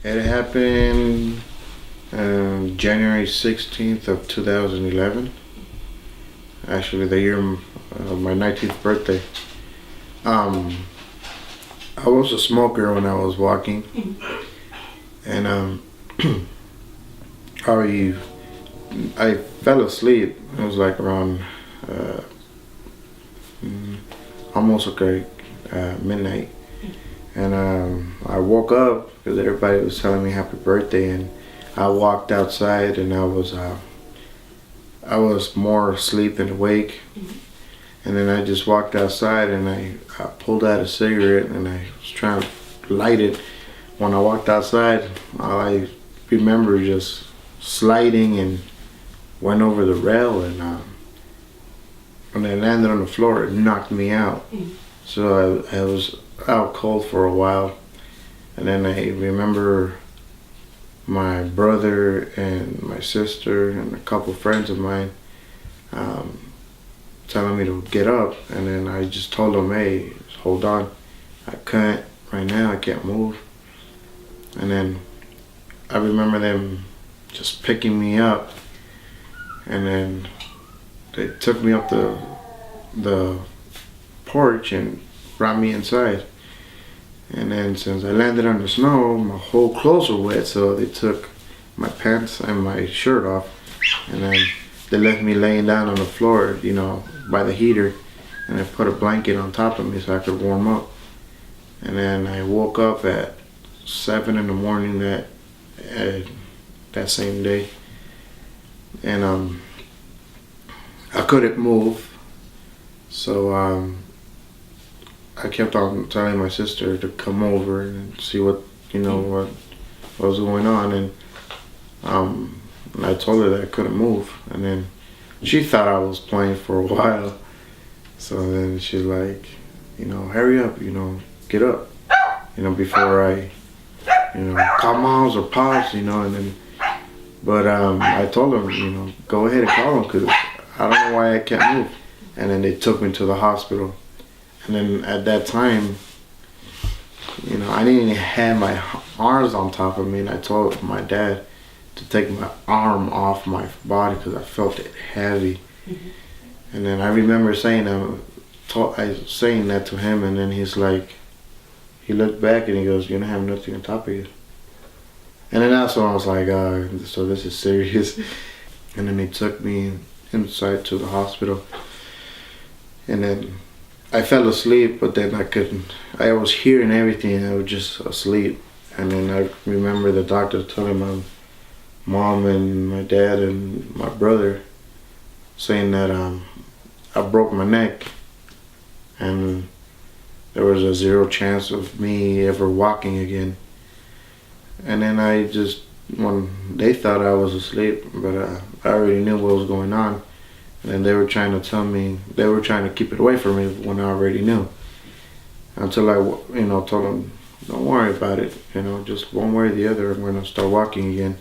It happened January 16th of 2011. Actually, the year of my 19th birthday. I was a smoker when I was walking, and I fell asleep. It was like around almost midnight, and I woke up because everybody was telling me happy birthday, and I walked outside, and I was more asleep than awake. And then I just walked outside, and I pulled out a cigarette, and I was trying to light it. When I walked outside, I remember just sliding and went over the rail, and when I landed on the floor, it knocked me out. So I was out cold for a while. And then I remember my brother and my sister and a couple friends of mine telling me to get up, and then I just told them, hey, hold on, I can't right now, I can't move. And then I remember them just picking me up, and then they took me up the porch and brought me inside. And then since I landed on the snow, my whole clothes were wet, so they took my pants and my shirt off, and then they left me laying down on the floor, by the heater, and they put a blanket on top of me so I could warm up. And then I woke up at 7 in the morning that same day, and I couldn't move, so I kept on telling my sister to come over and see what was going on, and I told her that I couldn't move, and then she thought I was playing for a while. So then she's like, hurry up, get up, before I, call moms or pops, and then, but I told them, go ahead and call them, because I don't know why I can't move. And then they took me to the hospital. And then at that time, I didn't even have my arms on top of me, and I told my dad to take my arm off my body because I felt it heavy. And then I remember saying that to him, and then he looked back and he goes, you don't have nothing on top of you. And then that's when I was like, so this is serious. And then they took me inside to the hospital, and then I fell asleep, but then I was hearing everything, I was just asleep. And then I remember the doctor telling my mom and my dad and my brother, saying that I broke my neck, and there was a 0 chance of me ever walking again. And then when they thought I was asleep, but I already knew what was going on. And then they were trying to tell me, they were trying to keep it away from me when I already knew. Until I, told them, don't worry about it, just one way or the other, I'm going to start walking again.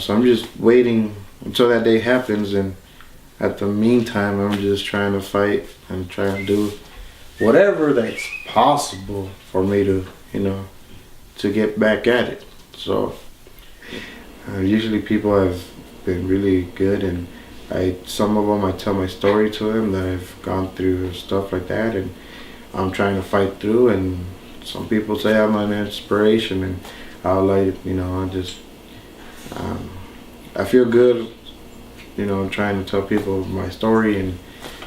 So I'm just waiting until that day happens, and at the meantime, I'm just trying to fight and trying to do whatever that's possible for me to, to get back at it. So usually people have been really good, and some of them I tell my story to them that I've gone through stuff like that, and I'm trying to fight through. And some people say I'm an inspiration, and I feel good, trying to tell people my story and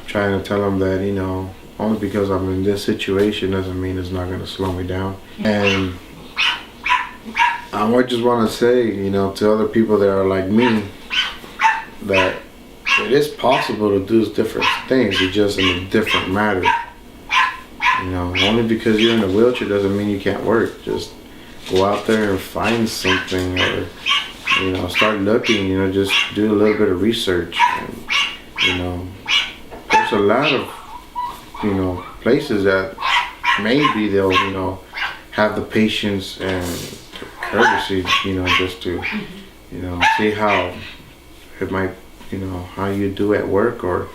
trying to tell them that, only because I'm in this situation doesn't mean it's not going to slow me down. And I just want to say, to other people that are like me, that it is possible to do different things, it's just in a different matter. Only because you're in a wheelchair doesn't mean you can't work. Just go out there and find something, or start looking, just do a little bit of research. And, there's a lot of, places that maybe they'll, have the patience and courtesy, just to, see how it might, how you do at work, or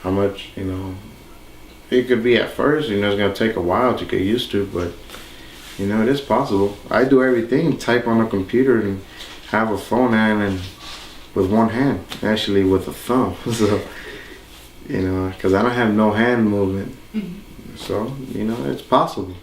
how much, it could be at first, it's going to take a while to get used to, but You know, it is possible. I do everything, type on a computer and have a phone and with one hand, actually with a thumb. So, you know, because I don't have no hand movement. So, you know, it's possible.